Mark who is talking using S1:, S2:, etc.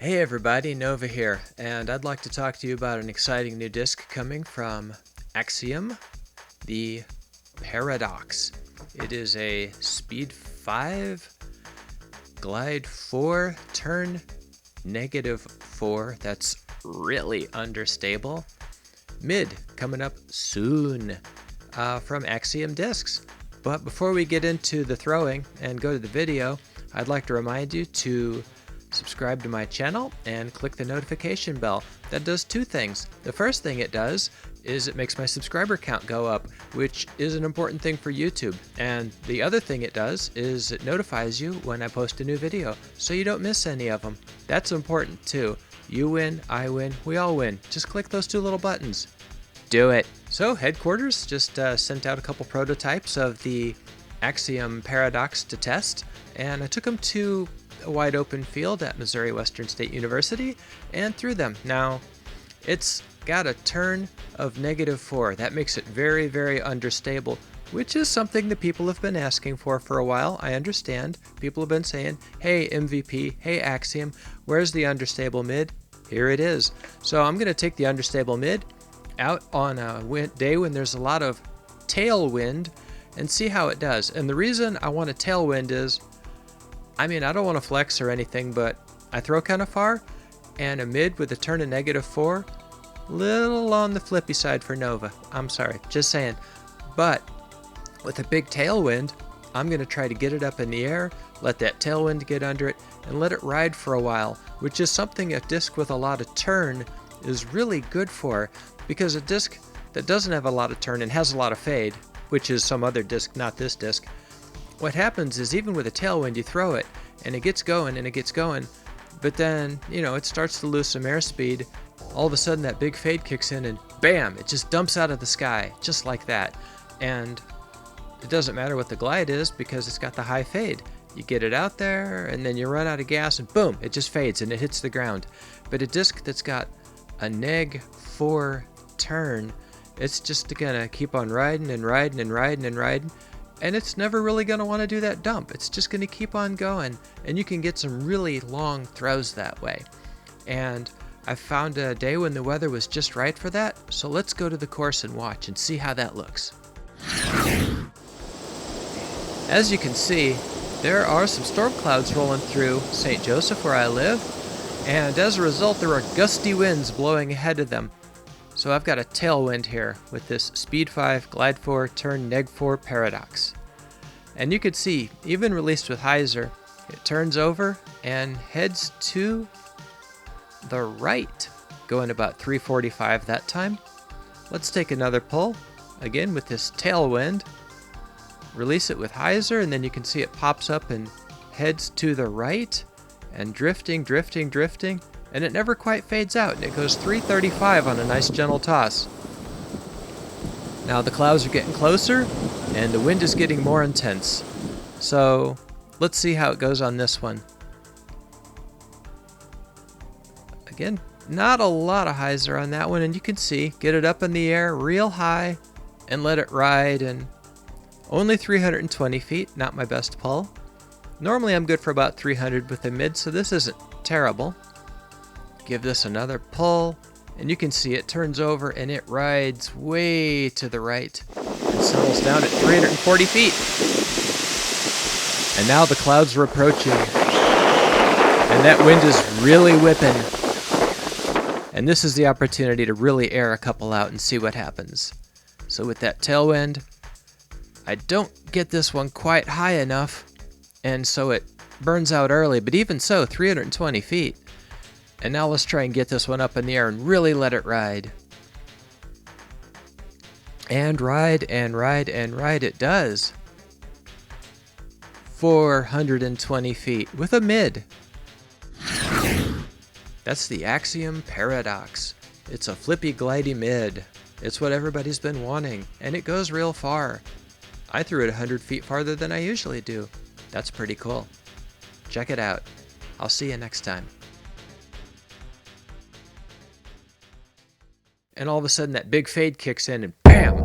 S1: Hey everybody, Nova here, and I'd like to talk to you about an exciting new disc coming from Axiom, the Paradox. It is a speed 5, glide 4, turn -4, that's really understable. Mid coming up soon from Axiom Discs. But before we get into the throwing and go to the video, I'd like to remind you to subscribe to my channel and click the notification bell. That does two things. The first thing it does is it makes my subscriber count go up, which is an important thing for YouTube. And the other thing it does is it notifies you when I post a new video, so you don't miss any of them. That's important too. You win, I win, we all win. Just click those two little buttons. Do it. So headquarters just sent out a couple prototypes of the Axiom Paradox to test, and I took them to a wide open field at Missouri Western State University and threw them. Now, it's got a turn of -4. That makes it very, very understable, which is something that people have been asking for a while. I understand. People have been saying, hey MVP, hey Axiom, where's the understable mid? Here it is. So I'm going to take the understable mid out on a day when there's a lot of tailwind and see how it does. And the reason I want a tailwind is, I don't want to flex or anything, but I throw kind of far, and a mid with a turn of -4, little on the flippy side for Nova. I'm sorry, just saying. But with a big tailwind, I'm going to try to get it up in the air, let that tailwind get under it, and let it ride for a while, which is something a disc with a lot of turn is really good for, because a disc that doesn't have a lot of turn and has a lot of fade, which is some other disc, not this disc, what happens is even with a tailwind you throw it and it gets going and it gets going, but then, it starts to lose some airspeed. All of a sudden that big fade kicks in and bam, it just dumps out of the sky, just like that. And it doesn't matter what the glide is because it's got the high fade. You get it out there and then you run out of gas and boom, it just fades and it hits the ground. But a disc that's got a -4 turn, it's just gonna keep on riding and riding and riding and riding. And it's never really going to want to do that dump. It's just going to keep on going. And you can get some really long throws that way. And I found a day when the weather was just right for that. So let's go to the course and watch and see how that looks. As you can see, there are some storm clouds rolling through St. Joseph where I live. And as a result, there are gusty winds blowing ahead of them. So I've got a tailwind here with this speed 5, glide 4, turn -4 paradox. And you could see, even released with hyzer, it turns over and heads to the right, going about 345 that time. Let's take another pull, again with this tailwind, release it with hyzer, and then you can see it pops up and heads to the right, and drifting, drifting, drifting, and it never quite fades out, and it goes 335 on a nice gentle toss. Now the clouds are getting closer, and the wind is getting more intense. So let's see how it goes on this one. Again, not a lot of hyzer on that one, and you can see, get it up in the air real high, and let it ride, and only 320 feet, not my best pull. Normally I'm good for about 300 with a mid, so this isn't terrible. Give this another pull, and you can see it turns over and it rides way to the right and settles down at 340 feet. And now the clouds are approaching, and that wind is really whipping. And this is the opportunity to really air a couple out and see what happens. So with that tailwind, I don't get this one quite high enough, and so it burns out early, but even so, 320 feet. And now let's try and get this one up in the air and really let it ride. And ride and ride and ride it does. 420 feet with a mid. That's the Axiom Paradox. It's a flippy glidey mid. It's what everybody's been wanting, and it goes real far. I threw it 100 feet farther than I usually do. That's pretty cool. Check it out. I'll see you next time. And all of a sudden that big fade kicks in and BAM!